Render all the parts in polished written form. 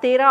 13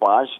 5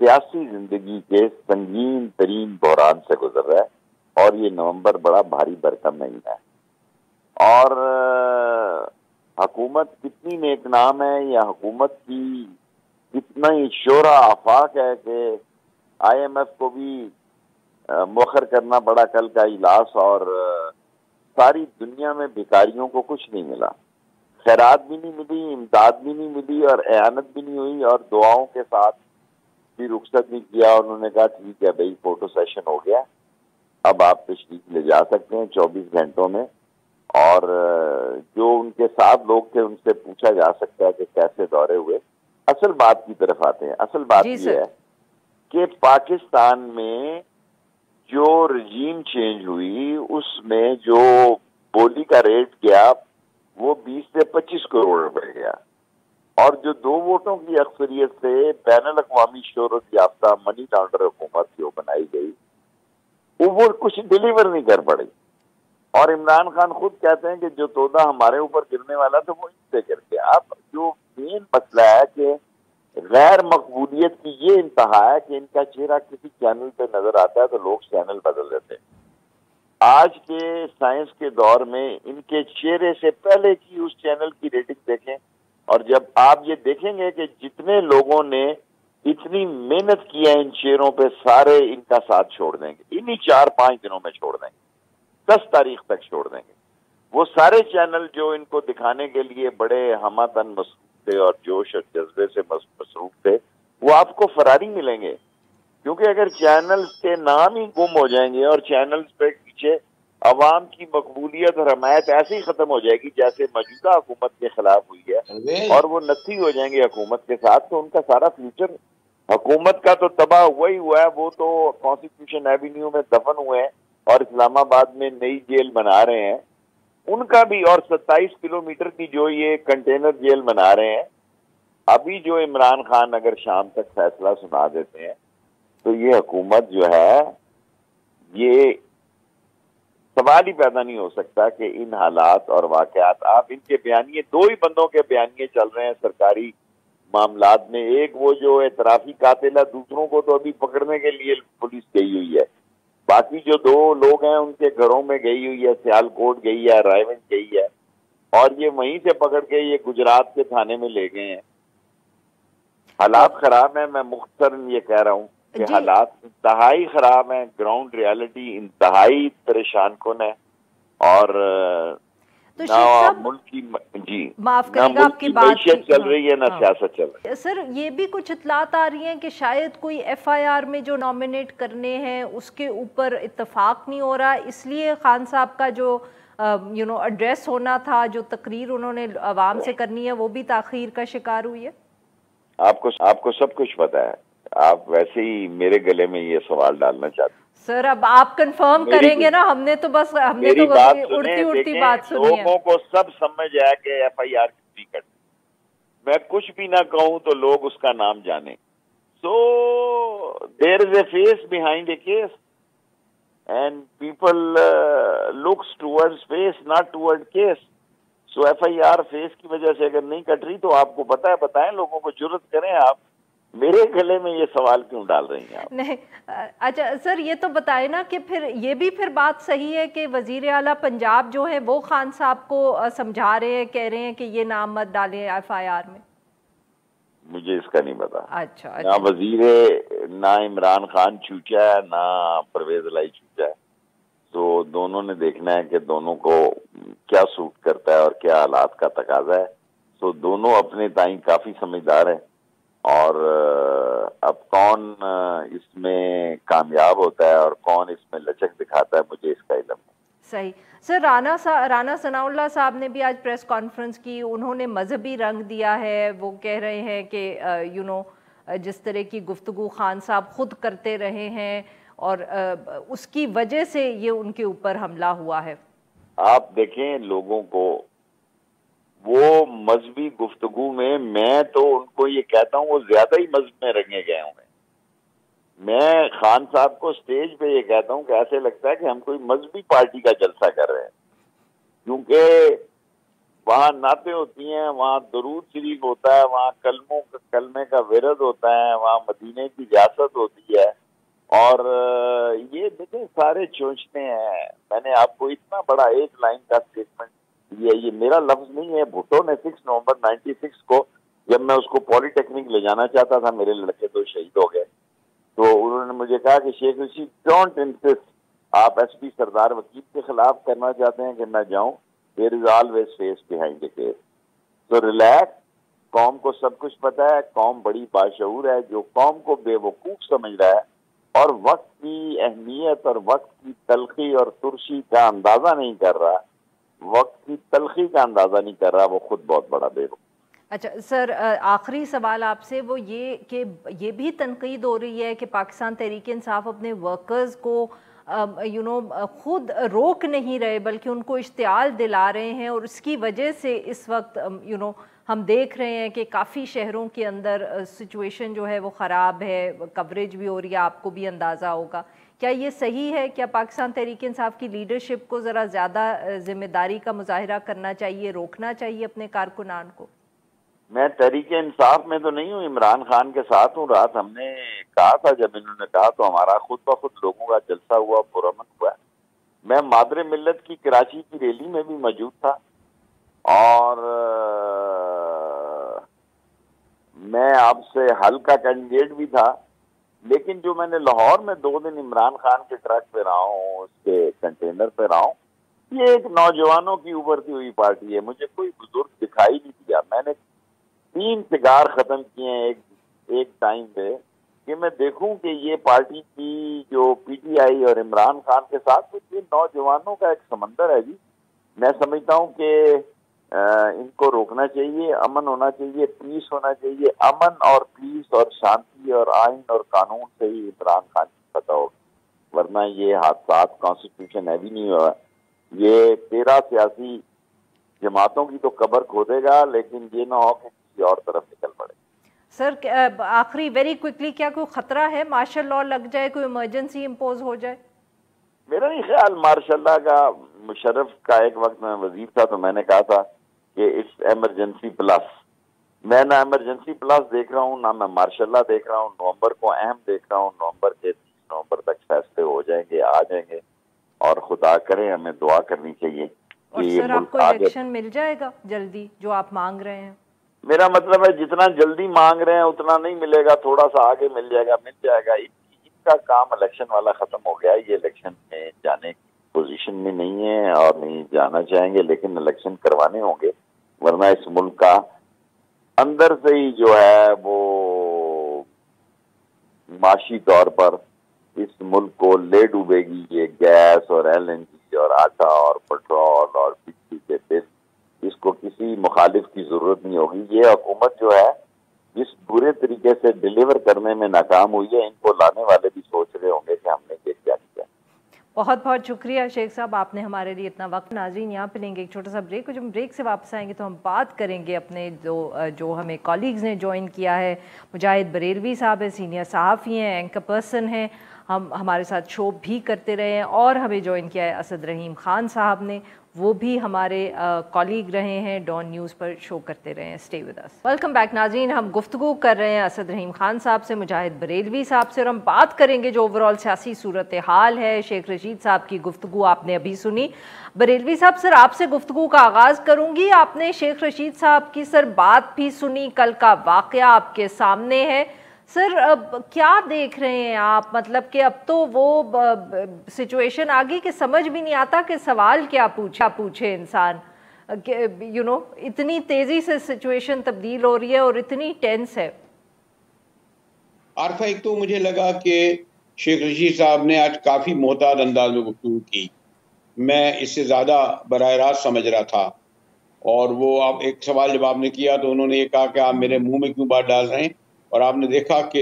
سیاسی زندگی کے سنگین ترین بحران سے گزر رہا ہے، اور یہ نومبر بڑا بھاری بھرکم مہینہ ہے. اور حکومت کتنی نیک نام ہے، یا حکومت کی کتنا ہی شعرا آفاق ہے کہ آئی ایم ایف کو بھی مؤخر کرنا پڑا کل کا اجلاس، اور ساری دنیا میں بھکاریوں کو کچھ نہیں ملا، خیرات بھی نہیں ملی، امداد بھی نہیں ملی، اور اعانت بھی نہیں ہوئی، اور دعاؤں کے ساتھ بھی رخصت نہیں کیا. انہوں نے کہا ٹھیک ہے بھائی، فوٹو سیشن ہو گیا، اب آپ تشریف لے جا سکتے ہیں 24 گھنٹوں میں. اور جو ان کے ساتھ لوگ تھے ان سے پوچھا جا سکتا ہے کہ کیسے دورے ہوئے. اصل بات کی طرف آتے ہیں. اصل بات یہ ہے کہ پاکستان میں جو رجیم چینج ہوئی اس میں جو بولی کا ریٹ گیا وہ 20 سے 25 کروڑ روپے گیا، اور جو 2 ووٹوں کی اکثریت سے بین الاقوامی شہرت یافتہ منی لانڈر حکومت جو بنائی گئی وہ کچھ ڈیلیور نہیں کر پڑی. اور عمران خان خود کہتے ہیں کہ جو تودہ ہمارے اوپر گرنے والا تھا وہ ان سے گر گیا. اب جو مین مسئلہ ہے کہ غیر مقبولیت کی یہ انتہا ہے کہ ان کا چہرہ کسی چینل پہ نظر آتا ہے تو لوگ چینل بدل دیتے ہیں. آج کے سائنس کے دور میں ان کے چہرے سے پہلے کی اس چینل کی ریٹنگ دیکھیں، اور جب آپ یہ دیکھیں گے کہ جتنے لوگوں نے اتنی محنت کی ہے ان چہروں پہ، سارے ان کا ساتھ چھوڑ دیں گے، انہی 4-5 دنوں میں چھوڑ دیں گے، 10 تاریخ تک چھوڑ دیں گے. وہ سارے چینل جو ان کو دکھانے کے لیے بڑے ہماتن مصروف تھے اور جوش اور جذبے سے مصروف تھے، وہ آپ کو فراری ملیں گے. کیونکہ اگر چینلز کے نام ہی گم ہو جائیں گے اور چینلز پہ پیچھے عوام کی مقبولیت اور حمایت ایسے ہی ختم ہو جائے گی جیسے موجودہ حکومت کے خلاف ہوئی ہے، اور وہ نتھی ہو جائیں گے حکومت کے ساتھ، تو ان کا سارا فیوچر حکومت کا تو تباہ ہوا ہی ہوا ہے. وہ تو کانسٹیٹیوشن ایوینیو میں دفن ہوئے ہیں اور اسلام آباد میں نئی جیل بنا رہے ہیں ان کا بھی، اور 27 کلومیٹر کی جو یہ کنٹینر جیل بنا رہے ہیں. ابھی جو عمران خان اگر شام تک فیصلہ سنا دیتے ہیں تو یہ حکومت جو ہے، یہ سوال ہی پیدا نہیں ہو سکتا کہ ان حالات اور واقعات، آپ ان کے بیانیے 2 ہی بندوں کے بیانیے چل رہے ہیں سرکاری معاملات میں. ایک وہ جو اعترافی قاتل ہے، دوسروں کو تو ابھی پکڑنے کے لیے پولیس گئی ہوئی ہے. باقی جو 2 لوگ ہیں ان کے گھروں میں گئی ہوئی ہے، سیال کوٹ گئی ہے، رائے گنج گئی ہے، اور یہ وہیں سے پکڑ کے یہ گجرات کے تھانے میں لے گئے ہیں. حالات خراب ہیں. میں مختصراً یہ کہہ رہا ہوں کہ حالات انتہائی خراب ہیں، گراؤنڈ ریالٹی انتہائی پریشان کن ہے، اور ملک کی معاف کرے گا آپ کی بات معیشت چل رہی ہے، نہ سیاست چل رہی ہے. سر یہ بھی کچھ اطلاعات آ رہی ہیں کہ شاید کوئی ایف آئی آر میں جو نامنیٹ کرنے ہیں اس کے اوپر اتفاق نہیں ہو رہا، اس لیے خان صاحب کا جو ایڈریس ہونا تھا، جو تقریر انہوں نے عوام سے کرنی ہے، وہ بھی تاخیر کا شکار ہوئی ہے. آپ کو سب کچھ پتا ہے، آپ ویسے ہی میرے گلے میں یہ سوال ڈالنا چاہتے ہیں. سر اب آپ کنفرم کریں گے نا، ہم نے تو اڑتی بات سنی ہے. لوگوں کو سب سمجھ آیا کہ ایف آئی آر کتنی کرنی، میں کچھ بھی نہ کہوں تو لوگ اس کا نام جانیں. So there is a face behind a case and people looks towards face not toward case. So F I R face کی وجہ سے اگر نہیں کٹ رہی تو آپ کو پتا ہے، بتائیں لوگوں کو، جرت کریں. آپ میرے گلے میں یہ سوال کیوں ڈال رہی ہیں آپ؟ نہیں اچھا سر، یہ تو بتائیں نا کہ پھر یہ بھی پھر بات صحیح ہے کہ وزیر اعلیٰ پنجاب جو ہے وہ خان صاحب کو سمجھا رہے ہیں، کہہ رہے ہیں کہ یہ نام مت ڈالیں ایف آئی آر میں؟ مجھے اس کا نہیں پتا. اچھا نہ وزیر، نہ عمران خان چوچا ہے، نہ پرویز الہی چوچا ہے. تو دونوں نے دیکھنا ہے کہ دونوں کو کیا سوٹ کرتا ہے اور کیا حالات کا تقاضا ہے. تو دونوں اپنے تئیں کافی سمجھدار ہیں، اور اب کون اس میں کامیاب ہوتا ہے اور کون اس میں لچک دکھاتا ہے، مجھے اس کا علم نہیں. صحیح. سر رانا ثناء اللہ صاحب نے بھی آج پریس کانفرنس کی، انہوں نے مذہبی رنگ دیا ہے. وہ کہہ رہے ہیں کہ جس طرح کی گفتگو خان صاحب خود کرتے رہے ہیں اور اس کی وجہ سے یہ ان کے اوپر حملہ ہوا ہے. آپ دیکھیں لوگوں کو وہ مذہبی گفتگو میں تو ان کو یہ کہتا ہوں وہ زیادہ ہی مذہب میں رنگے گئے ہوں گے. میں خان صاحب کو سٹیج پہ یہ کہتا ہوں کہ ایسے لگتا ہے کہ ہم کوئی مذہبی پارٹی کا جلسہ کر رہے ہیں، کیونکہ وہاں نعتیں ہوتی ہیں، وہاں درود شریف ہوتا ہے، وہاں کلمے کا ورد ہوتا ہے، وہاں مدینے کی ریاست ہوتی ہے. اور یہ دیکھیں سارے چونچنے ہیں. میں نے آپ کو اتنا بڑا ایک لائن کا اسٹیٹمنٹ دیا، یہ میرا لفظ نہیں ہے. بھٹو نے 6 نومبر 96 کو جب میں اس کو پولی ٹیکنک لے جانا چاہتا تھا، میرے لڑکے 2 شہید ہو گئے، تو انہوں نے مجھے کہا کہ شیخ رشید ڈونٹ انسسٹ، آپ ایس پی سردار وکیل کے خلاف کرنا چاہتے ہیں کہ میں جاؤں، there is always face behind the case. تو ریلیکس. قوم کو سب کچھ پتا ہے، قوم بڑی باشعور ہے. جو قوم کو بے وقوف سمجھ رہا ہے اور وقت کی اہمیت اور وقت کی تلخی اور ترشی کا اندازہ نہیں کر رہا، وقت کی تلخی کا اندازہ نہیں کر رہا، وہ خود بہت بڑا بے وقوف. اچھا سر، آخری سوال آپ سے وہ یہ کہ یہ بھی تنقید ہو رہی ہے کہ پاکستان تحریک انصاف اپنے ورکرز کو خود روک نہیں رہے بلکہ ان کو اشتعال دلا رہے ہیں، اور اس کی وجہ سے اس وقت ہم دیکھ رہے ہیں کہ کافی شہروں کے اندر سچویشن جو ہے وہ خراب ہے، کوریج بھی ہو رہی ہے، آپ کو بھی اندازہ ہوگا. کیا یہ صحیح ہے؟ کیا پاکستان تحریک انصاف کی لیڈرشپ کو ذرا زیادہ ذمہ داری کا مظاہرہ کرنا چاہیے، روکنا چاہیے اپنے کارکنان کو؟ میں تحریک انصاف میں تو نہیں ہوں، عمران خان کے ساتھ ہوں. رات ہم نے کہا تھا، جب انہوں نے کہا تو ہمارا خود بخود لوگوں کا جلسہ ہوا، پرامن ہوا. میں مادر ملت کی کراچی کی ریلی میں بھی موجود تھا، اور میں آپ سے حل کا کینڈیڈیٹ بھی تھا. لیکن جو میں نے لاہور میں 2 دن عمران خان کے ٹرک پہ رہا ہوں، اس کے کنٹینر پہ رہا ہوں، یہ ایک نوجوانوں کی ابھرتی ہوئی پارٹی ہے. مجھے کوئی بزرگ دکھائی نہیں دیا. میں نے 3 سگار ختم کیے ہیں ایک ٹائم پہ، کہ میں دیکھوں کہ یہ پارٹی کی جو پی ٹی آئی اور عمران خان کے ساتھ یہ نوجوانوں کا ایک سمندر ہے. جی میں سمجھتا ہوں کہ ان کو روکنا چاہیے، امن ہونا چاہیے، پیس ہونا چاہیے. امن اور پیس اور شانتی اور آئین اور قانون سے ہی عمران خان کی فتح ہوگی، ورنہ یہ حادثات کانسٹیٹیوشن ہے بھی نہیں ہوا. یہ 13 سیاسی جماعتوں کی تو قبر کھودے گا، لیکن یہ نہ ہو کہ کسی اور طرف نکل پڑے. سر آخری ویری کوئکلی، کیا کوئی خطرہ ہے مارشل لاء لگ جائے، کوئی ایمرجنسی امپوز ہو جائے؟ میرا نہیں خیال. ماشاء اللہ کا مشرف کا ایک وقت میں وزیر تھا تو میں نے کہا تھا کہ اٹس ایمرجنسی پلس. میں نہ ایمرجنسی پلس دیکھ رہا ہوں، نہ میں ماشاء اللہ دیکھ رہا ہوں. نومبر کو اہم دیکھ رہا ہوں. نومبر کے 30 نومبر تک فیصلے ہو جائیں گے، آ جائیں گے، اور خدا کرے ہمیں دعا کرنی چاہیے. اور سر آپ کو الیکشن مل جائے گا جلدی جو آپ مانگ رہے ہیں؟ میرا مطلب ہے جتنا جلدی مانگ رہے ہیں اتنا نہیں ملے گا، تھوڑا سا آگے مل جائے گا. مل جائے گا. ان کا کام الیکشن والا ختم ہو گیا. یہ الیکشن میں جانے کی پوزیشن میں نہیں ہے اور نہیں جانا چاہیں گے، لیکن الیکشن کروانے ہوں گے، ورنہ اس ملک کا اندر سے ہی جو ہے وہ معاشی طور پر اس ملک کو لے ڈوبے گی. یہ گیس اور LNG اور آٹا اور پیٹرول اور بجلی کے بل، اس کو کسی مخالف کی ضرورت نہیں ہوگی. یہ حکومت جو ہے جس برے طریقے سے ڈیلیور کرنے میں ناکام ہوئی ہے، ان کو لانے والے بھی سوچ رہے ہوں گے کہ ہم نے یہ کیا کیا. بہت بہت شکریہ شیخ صاحب، آپ نے ہمارے لیے اتنا وقت. ناظرین یہاں پہ لیں گے ایک چھوٹا سا بریک، اور جب ہم بریک سے واپس آئیں گے تو ہم بات کریں گے اپنے جو ہمیں کالیگز نے جوائن کیا ہے. مجاہد بریلوی صاحب ہیں، سینئر صحافی ہیں، اینکر پرسن ہیں، ہمارے ساتھ شو بھی کرتے رہے ہیں، اور ہمیں جوائن کیا ہے اسد رحیم خان صاحب نے، وہ بھی ہمارے کالیگ رہے ہیں، ڈان نیوز پر شو کرتے رہے ہیں. Stay with us. Welcome back ناظرین. ہم گفتگو کر رہے ہیں اسد رحیم خان صاحب سے، مجاہد بریلوی صاحب سے، اور ہم بات کریں گے جو اوورآل سیاسی صورتحال ہے. شیخ رشید صاحب کی گفتگو آپ نے ابھی سنی. بریلوی صاحب سر آپ سے گفتگو کا آغاز کروں گی. آپ نے شیخ رشید صاحب کی سر بات بھی سنی، کل کا واقعہ آپ کے سامنے ہے. سر اب کیا دیکھ رہے ہیں آپ؟ مطلب کہ اب تو وہ سچویشن آگئی کہ سمجھ بھی نہیں آتا کہ سوال کیا پوچھے انسان. اتنی تیزی سے سچویشن تبدیل ہو رہی ہے اور اتنی ٹینس ہے. عارفہ، ایک تو مجھے لگا کہ شیخ رشید صاحب نے آج کافی محتاط انداز میں گفتگو کی. میں اس سے زیادہ براہ راست سمجھ رہا تھا، اور وہ آپ ایک سوال جب آپ نے کیا تو انہوں نے یہ کہا کہ آپ میرے منہ میں کیوں بات ڈال رہے ہیں، اور آپ نے دیکھا کہ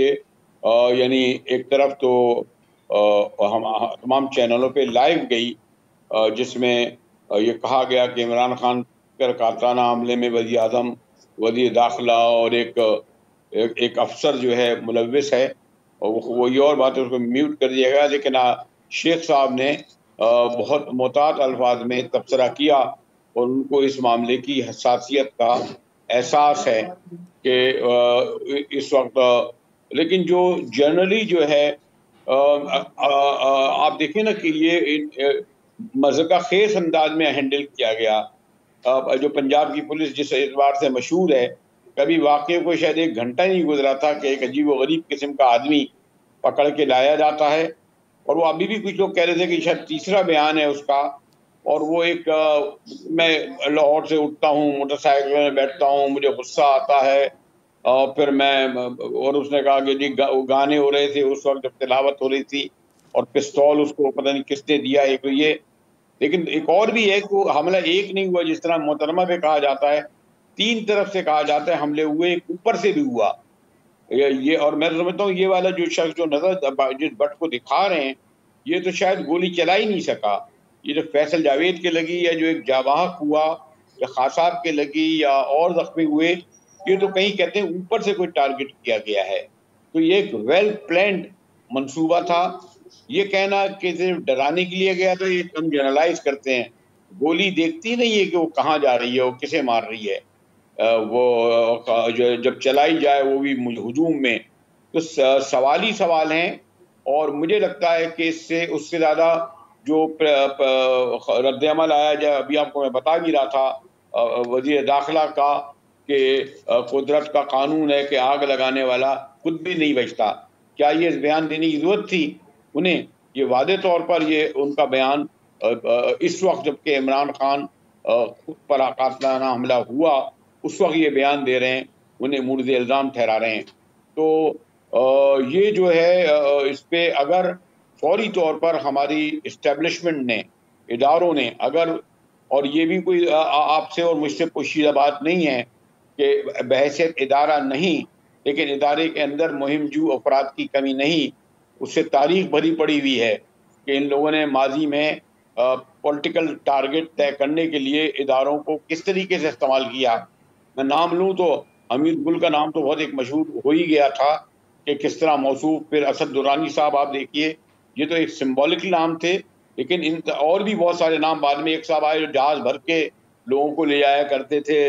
یعنی ایک طرف تو ہم تمام چینلوں پہ لائیو گئی جس میں یہ کہا گیا کہ عمران خان پر کارخانہ حملے میں وزیر اعظم، وزیر داخلہ اور ایک افسر جو ہے ملوث ہے، اور وہ یہ اور بات ہے اس کو میوٹ کر دیا گیا. لیکن شیخ صاحب نے بہت محتاط الفاظ میں تبصرہ کیا اور ان کو اس معاملے کی حساسیت کا احساس ہے کہ اس وقت لیکن جو جنرلی جو ہے آپ دیکھیں نا کہ یہ مذہقہ خیز انداز میں ہینڈل کیا گیا. جو پنجاب کی پولیس جس اعتبار سے مشہور ہے, کبھی واقعے کو شاید 1 گھنٹہ نہیں گزرا تھا کہ ایک عجیب و غریب قسم کا آدمی پکڑ کے لایا جاتا ہے. اور وہ ابھی بھی کچھ لوگ کہہ رہے تھے کہ شاید تیسرا بیان ہے اس کا, اور وہ ایک میں لاہور سے اٹھتا ہوں, موٹر سائیکل میں بیٹھتا ہوں, مجھے غصہ آتا ہے, اور پھر اور اس نے کہا کہ جی گانے ہو رہے تھے اس وقت جب تلاوت ہو رہی تھی, اور پستول اس کو پتہ نہیں کس نے دیا ایک یہ. لیکن ایک اور بھی ہے کہ حملہ ایک نہیں ہوا جس طرح محترمہ پہ کہا جاتا ہے, 3 طرف سے کہا جاتا ہے حملے ہوئے, ایک اوپر سے بھی ہوا یہ. اور میں سمجھتا ہوں یہ والا جو شخص جو نظر جس بٹ کو دکھا رہے ہیں یہ تو شاید گولی چلا ہی نہیں سکا. یہ جو فیصل جاوید کے لگی یا جو ایک جاواہک ہوا یا خاصاب کے لگی یا اور زخمی ہوئے, یہ تو کہیں کہتے ہیں اوپر سے کوئی ٹارگٹ کیا گیا ہے. تو یہ ایک ویل پلانڈ منصوبہ تھا. یہ کہنا کہ صرف ڈرانے کے لیے گیا تھا, یہ ہم جنرلائز کرتے ہیں. گولی دیکھتی نہیں ہے کہ وہ کہاں جا رہی ہے, وہ کسے مار رہی ہے, وہ جب چلائی جائے وہ بھی ہجوم میں. تو سوال ہی سوال ہیں. اور مجھے لگتا ہے کہ اس سے زیادہ جو رد عمل آیا جائے, ابھی آپ کو میں بتا بھی رہا تھا وزیر داخلہ کا کہ قدرت کا قانون ہے کہ آگ لگانے والا خود بھی نہیں بچتا. کیا یہ بیان دینے کی ضرورت تھی انہیں؟ یہ واضح طور پر یہ ان کا بیان اس وقت جب کہ عمران خان خود پر قاتلانہ حملہ ہوا اس وقت یہ بیان دے رہے ہیں, انہیں مورد الزام ٹھہرا رہے ہیں. تو یہ جو ہے اس پہ اگر فوری طور پر ہماری اسٹیبلشمنٹ نے, اداروں نے اگر, اور یہ بھی کوئی آپ سے اور مجھ سے پوشیدہ بات نہیں ہے کہ بحیثیت ادارہ نہیں, لیکن ادارے کے اندر مہم جو افراد کی کمی نہیں. اس سے تاریخ بھری پڑی ہوئی ہے کہ ان لوگوں نے ماضی میں پولیٹیکل ٹارگٹ طے کرنے کے لیے اداروں کو کس طریقے سے استعمال کیا. میں نام لوں تو حمید گل کا نام تو بہت ایک مشہور ہو ہی گیا تھا کہ کس طرح موصوف. پھر اسد درانی صاحب آپ دیکھیے, یہ تو ایک سمبولک نام تھے, لیکن اور بھی بہت سارے نام بعد میں. ایک صاحب آئے جو جہاز بھر کے لوگوں کو لے جایا کرتے تھے,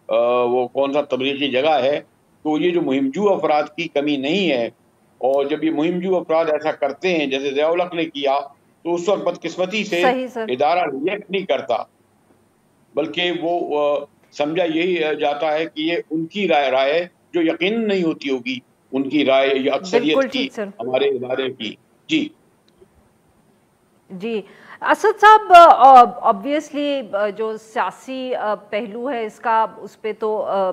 وہ کون سا تبلیغی جگہ ہے. تو یہ جو مہمجو افراد کی کمی نہیں ہے, اور جب یہ مہمجو افراد ایسا کرتے ہیں جیسے ضیاء الحق نے کیا, تو اس وقت بدقسمتی سے ادارہ ریئیکٹ نہیں کرتا, بلکہ وہ سمجھا یہی جاتا ہے کہ یہ ان کی رائے جو یقین نہیں ہوتی ہوگی, ان کی رائے یا اکثریت کی ہمارے ادارے کی. جی اسد صاحب, آبویسلی جو سیاسی پہلو ہے اس کا, اس پہ تو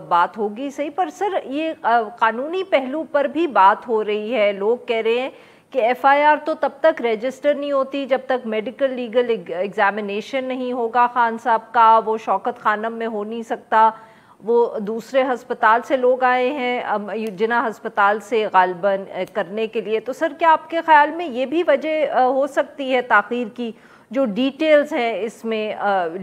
بات ہوگی صحیح, پر سر یہ قانونی پہلو پر بھی بات ہو رہی ہے. لوگ کہہ رہے ہیں کہ ایف آئی آر تو تب تک رجسٹر نہیں ہوتی جب تک میڈیکل لیگل ایگزامینیشن نہیں ہوگا خان صاحب کا. وہ شوکت خانم میں ہو نہیں سکتا, وہ دوسرے ہسپتال سے لوگ آئے ہیں جناح ہسپتال سے غالباً کرنے کے لیے. تو سر کیا آپ کے خیال میں یہ بھی وجہ ہو سکتی ہے تاخیر کی؟ جو ڈیٹیلز ہیں اس میں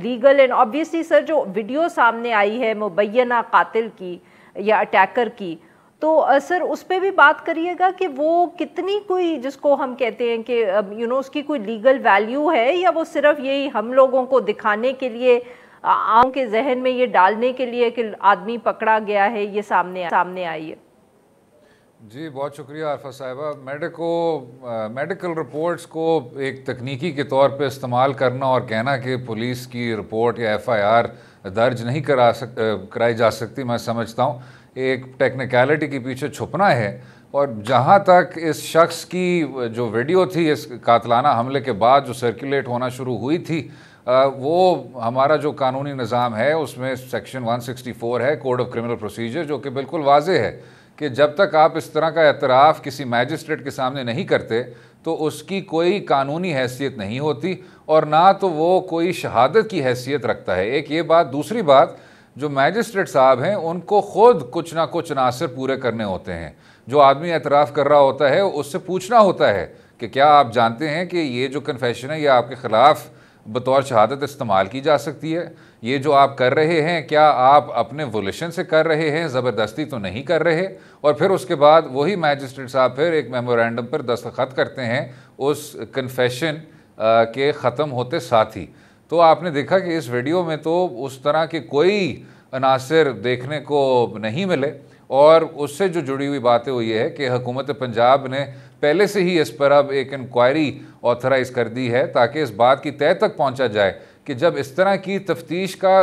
لیگل اینڈ آبویسلی سر جو ویڈیو سامنے آئی ہے مبینہ قاتل کی یا اٹیکر کی, تو سر اس پہ بھی بات کریے گا کہ وہ کتنی کوئی جس کو ہم کہتے ہیں کہ اس کی کوئی لیگل ویلیو ہے, یا وہ صرف یہی ہم لوگوں کو دکھانے کے لیے, عام کے ذہن میں یہ ڈالنے کے لیے کہ آدمی پکڑا گیا ہے, یہ سامنے آئی ہے. جی بہت شکریہ عارفہ صاحبہ. میڈیکل رپورٹس کو ایک تکنیکی کے طور پہ استعمال کرنا اور کہنا کہ پولیس کی رپورٹ یا ایف آئی آر درج نہیں کرائی جا سکتی, میں سمجھتا ہوں ایک ٹیکنیکلٹی کے پیچھے چھپنا ہے. اور جہاں تک اس شخص کی جو ویڈیو تھی اس قاتلانہ حملے کے بعد جو سرکولیٹ ہونا شروع ہوئی تھی, وہ ہمارا جو قانونی نظام ہے اس میں سیکشن 164 ہے کوڈ آف کرمنل پروسیجر, جو کہ بالکل واضح ہے کہ جب تک آپ اس طرح کا اعتراف کسی میجسٹریٹ کے سامنے نہیں کرتے تو اس کی کوئی قانونی حیثیت نہیں ہوتی, اور نہ تو وہ کوئی شہادت کی حیثیت رکھتا ہے. ایک یہ بات. دوسری بات, جو میجسٹریٹ صاحب ہیں ان کو خود کچھ نہ کچھ عناصر پورے کرنے ہوتے ہیں. جو آدمی اعتراف کر رہا ہوتا ہے اس سے پوچھنا ہوتا ہے کہ کیا آپ جانتے ہیں کہ یہ جو کنفیشن ہے یہ آپ کے خلاف بطور شہادت استعمال کی جا سکتی ہے؟ یہ جو آپ کر رہے ہیں کیا آپ اپنے وولیشن سے کر رہے ہیں, زبردستی تو نہیں کر رہے؟ اور پھر اس کے بعد وہی میجسٹریٹ صاحب پھر ایک میمورینڈم پر دستخط کرتے ہیں اس کنفیشن کے ختم ہوتے ساتھ ہی. تو آپ نے دیکھا کہ اس ویڈیو میں تو اس طرح کے کوئی عناصر دیکھنے کو نہیں ملے، اور اس سے جو جڑی ہوئی باتیں وہ یہ ہے کہ حکومت پنجاب نے پہلے سے ہی اس پر اب ایک انکوائری آتھرائز کر دی ہے تاکہ اس بات کی تہہ تک پہنچا جائے کہ جب اس طرح کی تفتیش کا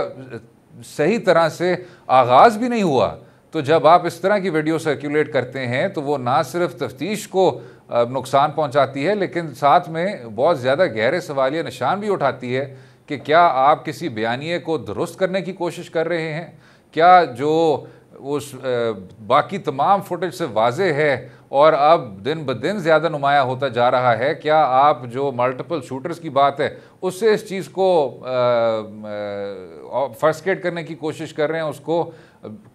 صحیح طرح سے آغاز بھی نہیں ہوا تو جب آپ اس طرح کی ویڈیو سرکولیٹ کرتے ہیں تو وہ نہ صرف تفتیش کو نقصان پہنچاتی ہے لیکن ساتھ میں بہت زیادہ گہرے سوالیہ نشان بھی اٹھاتی ہے کہ کیا آپ کسی بیانیے کو درست کرنے کی کوشش کر رہے ہیں، کیا جو اس باقی تمام فوٹیج سے واضح ہے اور اب دن بدن زیادہ نمایاں ہوتا جا رہا ہے، کیا آپ جو ملٹیپل شوٹرز کی بات ہے اس سے اس چیز کو فرسٹریٹ کرنے کی کوشش کر رہے ہیں، اس کو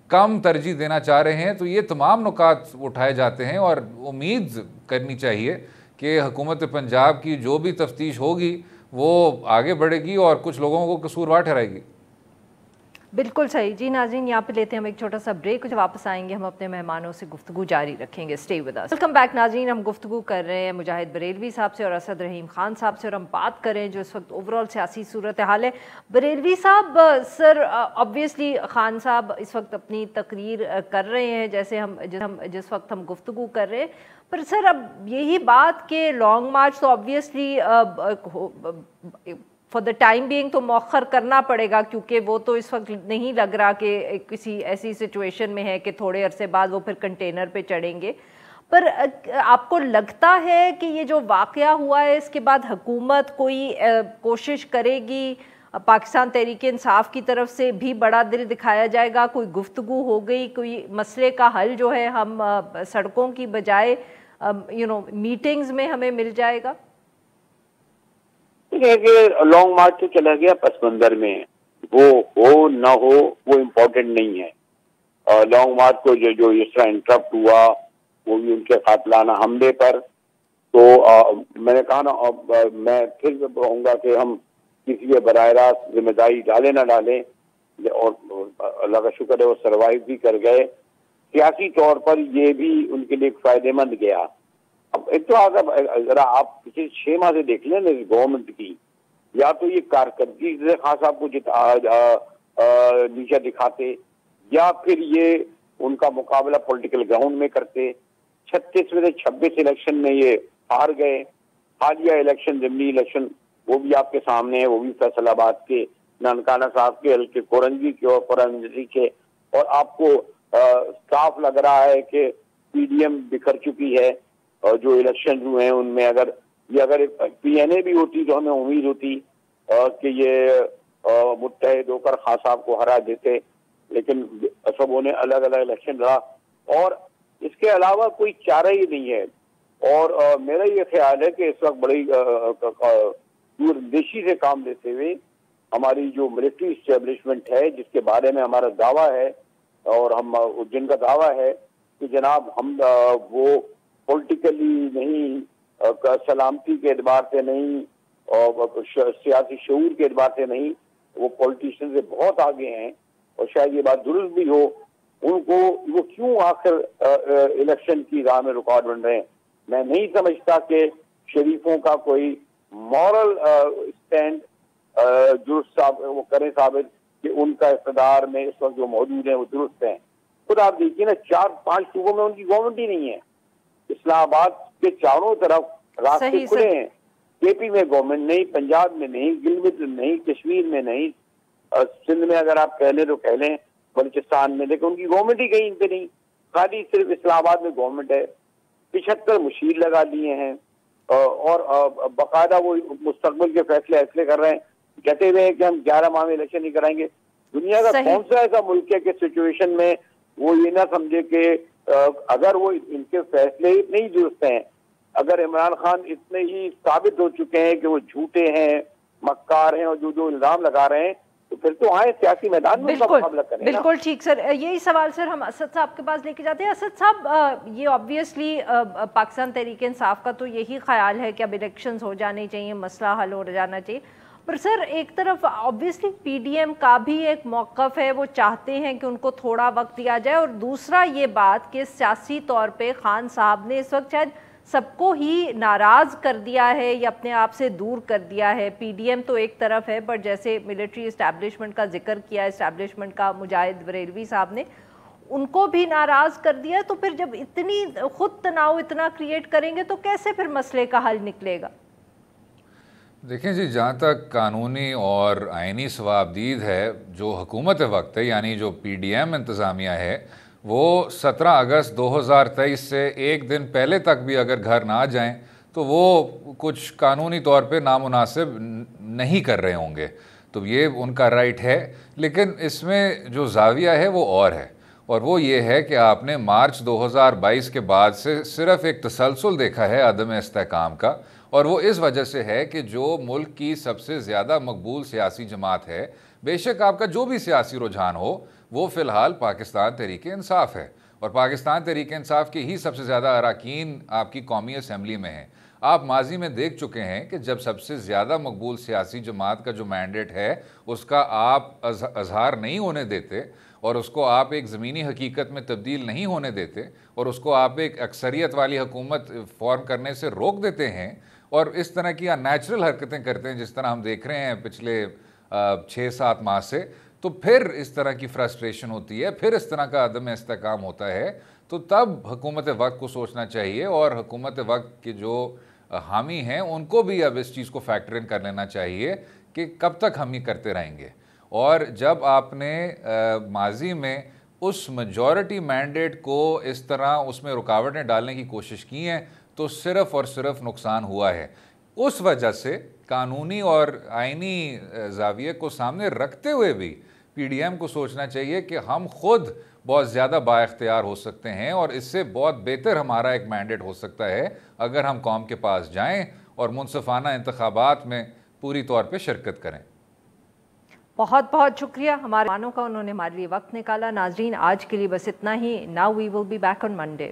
کم ترجیح دینا چاہ رہے ہیں؟ تو یہ تمام نکات اٹھائے جاتے ہیں اور امید کرنی چاہیے کہ حکومت پنجاب کی جو بھی تفتیش ہوگی وہ آگے بڑھے گی اور کچھ لوگوں کو قصوروار ٹھہرائے گی۔ بالکل صحیح جی۔ ناظرین یہاں پہ لیتے ہیں ہم ایک چھوٹا سا بریک، جب واپس آئیں گے ہم اپنے مہمانوں سے گفتگو جاری رکھیں گے۔ Stay with us. Welcome back ناظرین، ہم گفتگو کر رہے ہیں مجاہد بریلوی صاحب سے اور اسد رحیم خان صاحب سے، اور ہم بات کریں جو اس وقت اوورال سیاسی صورتحال ہے۔ بریلوی صاحب، سر آبویسلی خان صاحب اس وقت اپنی تقریر کر رہے ہیں جیسے جس وقت ہم گفتگو کر رہے ہیں، پر سر اب یہی بات کہ لانگ مارچ تو obviously for the time being تو مؤخر کرنا پڑے گا، کیونکہ وہ تو اس وقت نہیں لگ رہا کہ کسی ایسی سچویشن میں ہے کہ تھوڑے عرصے بعد وہ پھر کنٹینر پہ چڑھیں گے۔ پر آپ کو لگتا ہے کہ یہ جو واقعہ ہوا ہے اس کے بعد حکومت کوئی کوشش کرے گی، پاکستان تحریک انصاف کی طرف سے بھی بڑا دل دکھایا جائے گا، کوئی گفتگو ہو گئی، کوئی مسئلے کا حل جو ہے ہم سڑکوں کی بجائے میٹنگز میں ہمیں مل جائے گا؟ کہ لانگ مارچ تو چلا گیا پس منظر میں، وہ ہو نہ ہو وہ امپورٹنٹ نہیں ہے۔ لانگ مارچ کو جو اس طرح انٹرپٹ ہوا وہ بھی ان کے قاتلانہ حملے پر، تو میں نے کہا نا، میں پھر کہوں گا کہ ہم کسی کے براہ راست ذمہ داری ڈالیں نہ ڈالیں، اور اللہ کا شکر ہے وہ سروائیو بھی کر گئے، سیاسی طور پر یہ بھی ان کے لیے فائدہ مند گیا۔ اب ایک تو ذرا آپ پچھلے 6 ماہ سے دیکھ لیں نا گورنمنٹ کی، یا تو یہ کارکردگی سے خان صاحب کو نیچا دکھاتے، یا پھر یہ ان کا مقابلہ پولیٹیکل گراؤنڈ میں کرتے۔ 36 میں سے 26 الیکشن میں یہ ہار گئے۔ حالیہ الیکشن، ضمنی الیکشن، وہ بھی آپ کے سامنے ہے، وہ بھی فیصل آباد کے ننکانہ صاحب کے ہلکے کورنجی کے اور قرآن کے، اور آپ کو صاف لگ رہا ہے کہ پی ڈی ایم بکھر چکی ہے، اور جو الیکشن ہوئے ہیں ان میں اگر پی این اے بھی ہوتی تو ہمیں امید ہوتی کہ یہ متحد ہو کر خان صاحب کو ہرا دیتے، لیکن سبوں نے الگ الگ الیکشن لڑا، اور اس کے علاوہ کوئی چارہ ہی نہیں ہے۔ اور میرا یہ خیال ہے کہ اس وقت بڑی دور اندیشی سے کام لیتے ہوئے ہماری جو ملٹری اسٹیبلشمنٹ ہے، جس کے بارے میں ہمارا دعویٰ ہے اور ہم جن کا دعویٰ ہے کہ جناب ہم وہ پولیٹیکلی نہیں، سلامتی کے اعتبار سے نہیں، اور سیاسی شعور کے اعتبار سے نہیں، وہ پولیٹیشین سے بہت آگے ہیں، اور شاید یہ بات درست بھی ہو، ان کو وہ کیوں آخر الیکشن کی راہ میں رکاوٹ بن رہے ہیں۔ میں نہیں سمجھتا کہ شریفوں کا کوئی مورل اسٹینڈ درست وہ کریں ثابت کہ ان کا اقتدار میں اس وقت جو موجود ہیں وہ درست ہیں۔ خود آپ دیکھیے نا، 4-5 صوبوں میں ان کی گورنمنٹ ہی نہیں ہے، اسلام آباد کے چاروں طرف راستے کھلے ہیں، کے پی میں گورنمنٹ نہیں، پنجاب میں نہیں، گلگت میں نہیں، کشمیر میں نہیں، سندھ میں اگر آپ کہہ لیں تو کہہ لیں، بلوچستان میں، لیکن ان کی گورنمنٹ ہی کہیں پہ نہیں، خالی صرف اسلام آباد میں گورنمنٹ ہے۔ 75 مشیر لگا دیے ہیں، اور باقاعدہ وہ مستقبل کے فیصلے کر رہے ہیں، کہتے ہوئے کہ ہم 11 ماہ میں الیکشن نہیں کرائیں گے۔ دنیا کا کون سا ایسا ملک ہے کہ سچویشن میں وہ یہ نہ سمجھے کہ اگر وہ ان کے فیصلے اتنے ہی درست ہیں، اگر عمران خان اتنے ہی ثابت ہو چکے ہیں کہ وہ جھوٹے ہیں، مکار ہیں، اور جو الزام لگا رہے ہیں، تو پھر تو آئے سیاسی میدان میں مقابلہ کریں۔ بالکل ٹھیک سر، یہی سوال سر ہم اسد صاحب کے پاس لے کے جاتے ہیں۔ اسد صاحب، یہ آبویسلی پاکستان تحریک انصاف کا تو یہی خیال ہے کہ اب الیکشنز ہو جانے چاہیے، مسئلہ حل ہو جانا چاہیے، پر سر ایک طرف آبویسلی پی ڈی ایم کا بھی ایک موقف ہے، وہ چاہتے ہیں کہ ان کو تھوڑا وقت دیا جائے، اور دوسرا یہ بات کہ سیاسی طور پہ خان صاحب نے اس وقت شاید سب کو ہی ناراض کر دیا ہے یا اپنے آپ سے دور کر دیا ہے؟ پی ڈی ایم تو ایک طرف ہے، بٹ جیسے ملٹری اسٹیبلشمنٹ کا ذکر کیا اسٹیبلشمنٹ کا مجاہد بریلوی صاحب نے، ان کو بھی ناراض کر دیا، تو پھر جب اتنی خود تناؤ اتنا کریٹ کریں گے تو کیسے پھر مسئلے کا حل نکلے گا؟ دیکھیں جی، جہاں تک قانونی اور آئینی ثوابدید ہے، جو حکومت وقت ہے یعنی جو پی ڈی ایم انتظامیہ ہے، وہ 17 اگست 2023 سے ایک دن پہلے تک بھی اگر گھر نہ جائیں تو وہ کچھ قانونی طور پہ نامناسب نہیں کر رہے ہوں گے، تو یہ ان کا رائٹ ہے۔ لیکن اس میں جو زاویہ ہے وہ اور ہے، اور وہ یہ ہے کہ آپ نے مارچ 2022 کے بعد سے صرف ایک تسلسل دیکھا ہے عدم استحکام کا، اور وہ اس وجہ سے ہے کہ جو ملک کی سب سے زیادہ مقبول سیاسی جماعت ہے، بے شک آپ کا جو بھی سیاسی رجحان ہو، وہ فی الحال پاکستان تحریک انصاف ہے، اور پاکستان تحریک انصاف کے ہی سب سے زیادہ اراکین آپ کی قومی اسمبلی میں ہیں۔ آپ ماضی میں دیکھ چکے ہیں کہ جب سب سے زیادہ مقبول سیاسی جماعت کا جو مینڈیٹ ہے اس کا آپ اظہار نہیں ہونے دیتے، اور اس کو آپ ایک زمینی حقیقت میں تبدیل نہیں ہونے دیتے، اور اس کو آپ ایک اکثریت والی حکومت فارم کرنے سے روک دیتے ہیں، اور اس طرح کی نیچرل حرکتیں کرتے ہیں جس طرح ہم دیکھ رہے ہیں پچھلے 6-7 ماہ سے، تو پھر اس طرح کی فرسٹریشن ہوتی ہے، پھر اس طرح کا عدم استحکام ہوتا ہے۔ تو تب حکومت وقت کو سوچنا چاہیے، اور حکومت وقت کے جو حامی ہیں ان کو بھی اب اس چیز کو فیکٹر ان کر لینا چاہیے کہ کب تک ہم یہ کرتے رہیں گے۔ اور جب آپ نے ماضی میں اس میجورٹی مینڈیٹ کو اس طرح اس میں رکاوٹیں ڈالنے کی کوشش کی ہیں تو صرف اور صرف نقصان ہوا ہے۔ اس وجہ سے قانونی اور آئینی زاویے کو سامنے رکھتے ہوئے بھی پی ڈی ایم کو سوچنا چاہیے کہ ہم خود بہت زیادہ با اختیار ہو سکتے ہیں، اور اس سے بہت بہتر ہمارا ایک مینڈیٹ ہو سکتا ہے اگر ہم قوم کے پاس جائیں اور منصفانہ انتخابات میں پوری طور پہ شرکت کریں۔ بہت بہت شکریہ ہمارے مہمانوں کا، انہوں نے ہمارے لیے وقت نکالا۔ ناظرین، آج کے لیے بس اتنا ہی۔ Now we will be back on Monday.